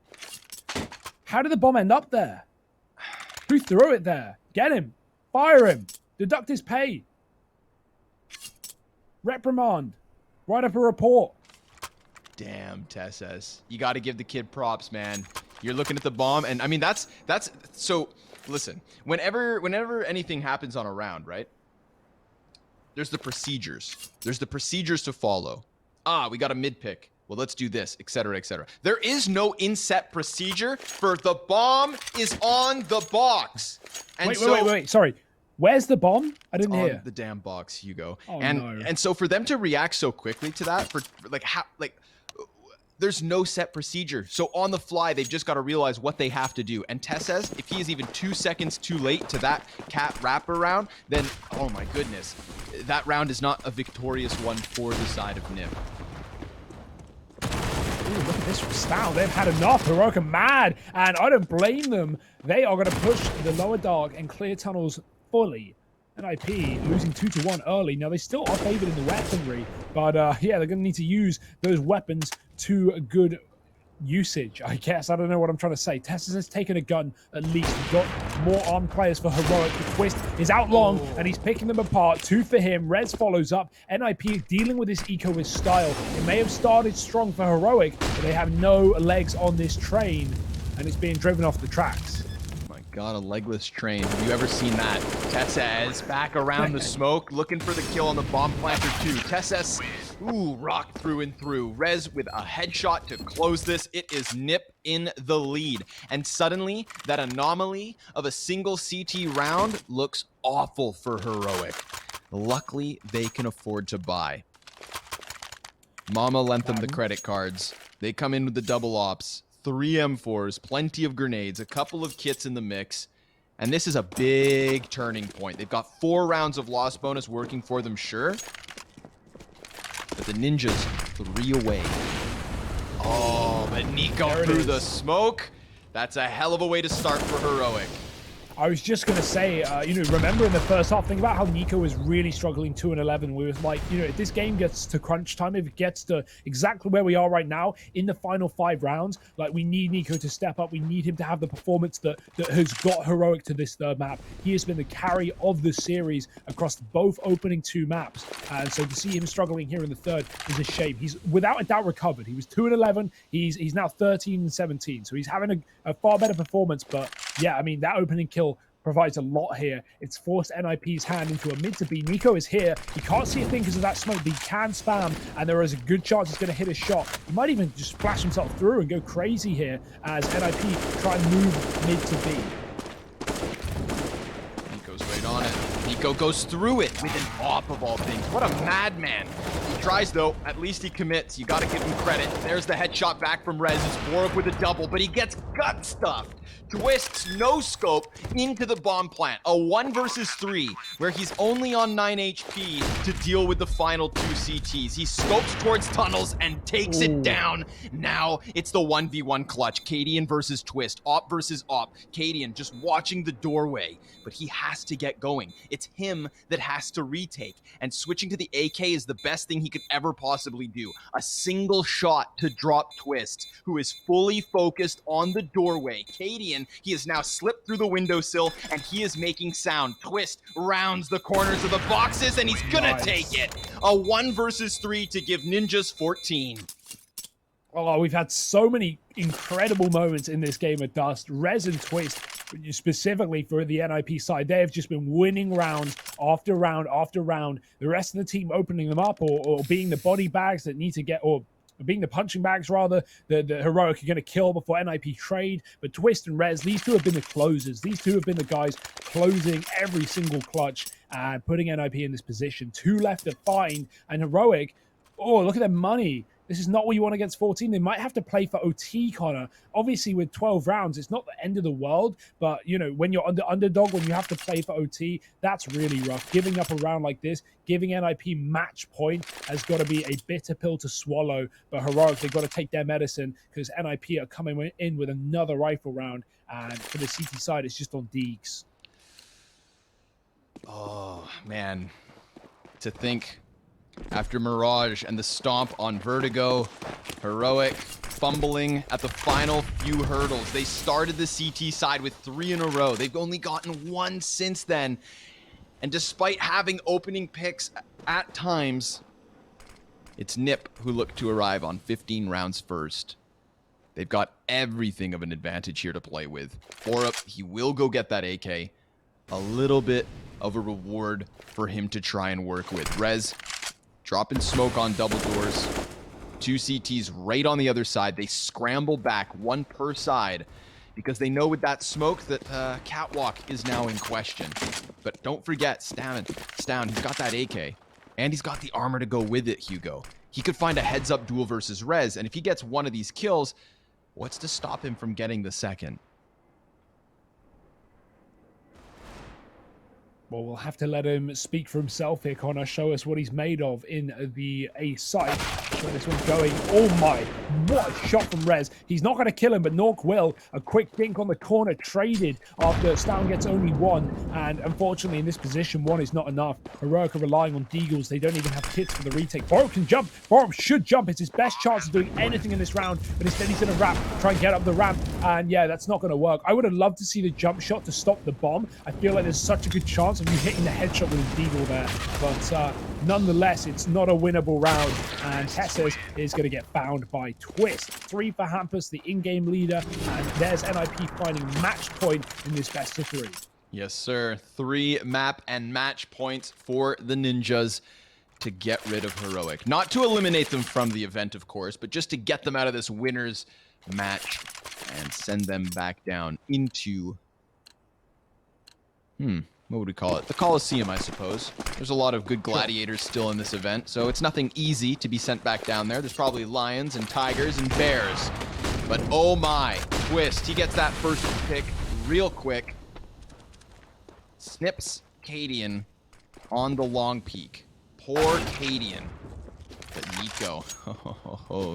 how did the bomb end up there? Who threw it there? Get him. Fire him. Deduct his pay. Reprimand. Write up a report. Damn, Tesses. You got to give the kid props, man. You're looking at the bomb, and I mean, that's so, listen, whenever anything happens on a round, right? There's the procedures. There's the procedures to follow. We got a mid pick. Well, let's do this, etc., etc. There is no inset procedure for the bomb is on the box. And wait. Sorry. Where's the bomb? I didn't hear. On the damn box, Hugo. Oh, and so for them to react so quickly to that, there's no set procedure. So on the fly, they've just got to realize what they have to do. And Tess says, if he is even 2 seconds too late to that cat wraparound, then, oh my goodness, that round is not a victorious one for the side of NIP. Ooh, look at this from Style. They've had enough. Heroic are mad, and I don't blame them. They are going to push the lower dark and clear tunnels fully. NIP losing 2-1 early. Now, they still are favored in the weaponry, but yeah, they're going to need to use those weapons to a good usage, I guess. I don't know what I'm trying to say. Tessus has taken a gun, at least. We've got more armed players for Heroic. The Twist is out long, and he's picking them apart. 2 for him. Rez follows up. NIP dealing with this eco with style. It may have started strong for Heroic, but they have no legs on this train, and it's being driven off the tracks. God, a legless train. Have you ever seen that? Tesses back around the smoke, looking for the kill on the bomb planter too. Tesses, ooh, rocked through and through. Rez with a headshot to close this. It is NIP in the lead. And suddenly, that anomaly of a single CT round looks awful for Heroic. Luckily, they can afford to buy. Mama lent them the credit cards. They come in with the double ops. 3 M4s, plenty of grenades, a couple of kits in the mix, and this is a big turning point. They've got 4 rounds of loss bonus working for them, sure, but the Ninjas 3 away. Oh, but Nico through the smoke. That's a hell of a way to start for Heroic. I was just going to say, remember in the first half, think about how Nico was really struggling 2-11. We was like, if this game gets to crunch time, if it gets to exactly where we are right now in the final 5 rounds, like we need Nico to step up. We need him to have the performance that has got Heroic to this third map. He has been the carry of the series across both opening 2 maps. And so to see him struggling here in the third is a shame. He's without a doubt recovered. He was 2-11. He's now 13-17. So he's having a far better performance. But yeah, I mean, that opening kill provides a lot here. It's forced NIP's hand into a mid to B. Nico is here. He can't see a thing because of that smoke, but he can spam, and there is a good chance he's going to hit a shot. He might even just flash himself through and go crazy here as NIP try and move mid to B. Nico's right on it. Nico goes through it with an op of all things. What a madman. He tries, though. At least he commits. You got to give him credit. There's the headshot back from Rez. It's Warwick with a double, but he gets gut stuffed. Twists no scope into the bomb plant. A 1 versus 3, where he's only on 9 HP to deal with the final 2 CTs. He scopes towards tunnels and takes it down. Now it's the 1v1 clutch. Cadian versus Twist. Op versus op. Cadian just watching the doorway, but he has to get going. It's him that has to retake. And switching to the AK is the best thing he could ever possibly do. A single shot to drop Twist, who is fully focused on the doorway. Cadian, he has now slipped through the windowsill, and he is making sound. Twist rounds the corners of the boxes, and he's gonna take it. A 1 versus 3 to give Ninjas 14. Oh, we've had so many incredible moments in this game of Dust. Rez and Twist, specifically for the NIP side, they have just been winning rounds after round after round. The rest of the team opening them up or being the body bags that need to get, or being the punching bags rather, the Heroic are going to kill before NIP trade. But Twist and Rez, these two have been the closers. These two have been the guys closing every single clutch and putting NIP in this position. 2 left to find, and Heroic, oh, look at their money. This is not what you want against 14. They might have to play for OT, Connor. Obviously, with 12 rounds, it's not the end of the world. But, you know, when you're underdog, when you have to play for OT, that's really rough. Giving up a round like this, giving NIP match point has got to be a bitter pill to swallow. But Heroic, they've got to take their medicine because NIP are coming in with another rifle round. And for the CT side, it's just on Deeks. Oh, man. To think... After Mirage and the stomp on Vertigo, Heroic fumbling at the final few hurdles. They started the CT side with 3 in a row. They've only gotten 1 since then. And despite having opening picks at times, it's Nip who looked to arrive on 15 rounds first. They've got everything of an advantage here to play with. Forup, he will go get that AK. A little bit of a reward for him to try and work with. Rez dropping smoke on double doors. 2 CTs right on the other side. They scramble back, 1 per side, because they know with that smoke that Catwalk is now in question. But don't forget, Stown, he's got that AK, and he's got the armor to go with it, Hugo. He could find a heads-up duel versus Rez, and if he gets one of these kills, what's to stop him from getting the second? Well, we'll have to let him speak for himself here, Connor. Show us what he's made of in the A site. Show this one going. Oh my, what a shot from Rez. He's not going to kill him, but Nork will. A quick dink on the corner, traded after Stown gets only 1. And unfortunately, in this position, 1 is not enough. Heroic are relying on Deagles. They don't even have kits for the retake. Borum can jump. Borum should jump. It's his best chance of doing anything in this round. But instead, he's going to ramp, try and get up the ramp. And yeah, that's not going to work. I would have loved to see the jump shot to stop the bomb. I feel like there's such a good chance of you hitting the headshot with a Deagle there. But nonetheless, it's not a winnable round. And Tesses is going to get found by Twist. 3 for Hampus, the in-game leader. And there's NIP finding match point in this best of 3. Yes, sir. 3 map and match points for the Ninjas to get rid of Heroic. Not to eliminate them from the event, of course, but just to get them out of this winner's match and send them back down into... what would we call it? The Coliseum, I suppose. There's a lot of good gladiators still in this event, so it's nothing easy to be sent back down there. There's probably lions and tigers and bears. But oh my, Twist, he gets that first pick real quick. Snips Cadian on the long peak. Poor Cadian. But Nico,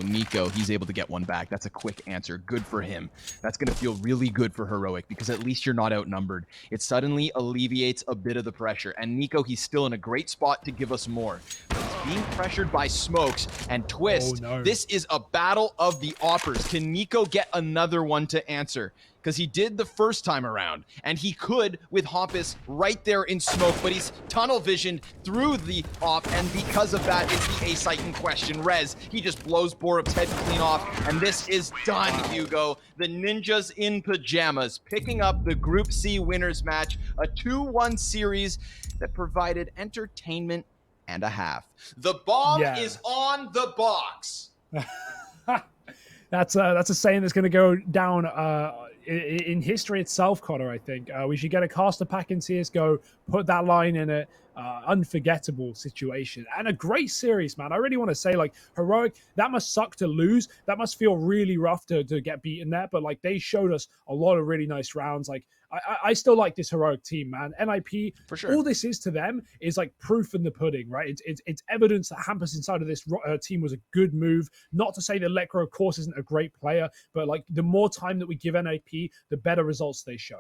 Nico, he's able to get one back. That's a quick answer. Good for him. That's going to feel really good for Heroic because at least you're not outnumbered. It suddenly alleviates a bit of the pressure. And Nico, he's still in a great spot to give us more. But he's being pressured by Smokes and Twist. Oh, no. This is a battle of the Oppers. Can Nico get another one to answer? Because he did the first time around, and he could with Hampus right there in smoke, but he's tunnel visioned through the op, and because of that, it's the A site in question. Rez, he just blows Borup's head clean off, and this is done, Hugo. The Ninjas in Pyjamas picking up the Group C winners match, a 2-1 series that provided entertainment and a half. The bomb is on the box. That's a saying that's going to go down in history itself, Connor. I think we should get a caster pack in CSGO, put that line in it. Unforgettable situation and a great series, man. I really want to say, like, Heroic, that must suck to lose. That must feel really rough to get beaten there, but like they showed us a lot of really nice rounds. Like I still like this Heroic team, man. NIP, for sure. All this is to them is like proof in the pudding, right? It's evidence that Hampus inside of this team was a good move. Not to say that Lekra, of course, isn't a great player, but like the more time that we give NIP, the better results they show.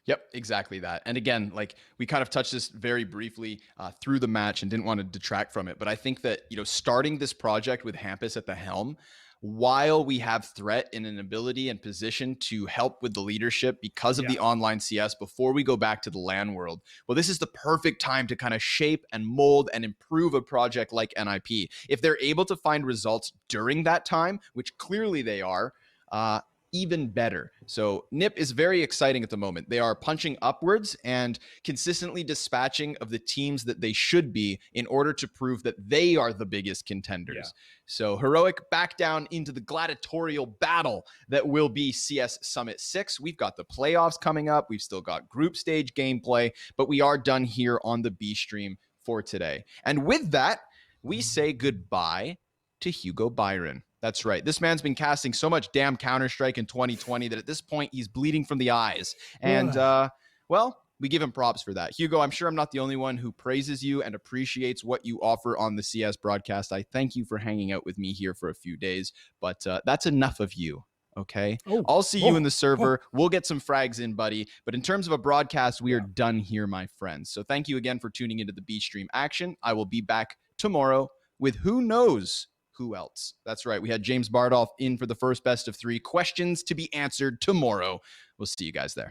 Yep, exactly that. And again, like we kind of touched this very briefly through the match and didn't want to detract from it. But I think that, starting this project with Hampus at the helm, while we have threat in an ability and position to help with the leadership because of Yeah. the online CS before we go back to the LAN world, well, this is the perfect time to kind of shape and mold and improve a project like NIP. If they're able to find results during that time, which clearly they are, even better. So NIP is very exciting at the moment. They are punching upwards and consistently dispatching of the teams that they should be in order to prove that they are the biggest contenders. Yeah. So Heroic back down into the gladiatorial battle that will be CS Summit 6. We've got the playoffs coming up. We've still got group stage gameplay, but we are done here on the B stream for today. And with that, we say goodbye to Hugo Byron. That's right. This man's been casting so much damn Counter-Strike in 2020 that at this point he's bleeding from the eyes. And, well, we give him props for that. Hugo, I'm sure I'm not the only one who praises you and appreciates what you offer on the CS broadcast. I thank you for hanging out with me here for a few days, but that's enough of you. Okay. I'll see you in the server. We'll get some frags in, buddy. But in terms of a broadcast, we are done here, my friends. So thank you again for tuning into the B stream action. I will be back tomorrow with who knows who else. That's right. We had James Bardolph in for the first best of 3 questions to be answered tomorrow. We'll see you guys there.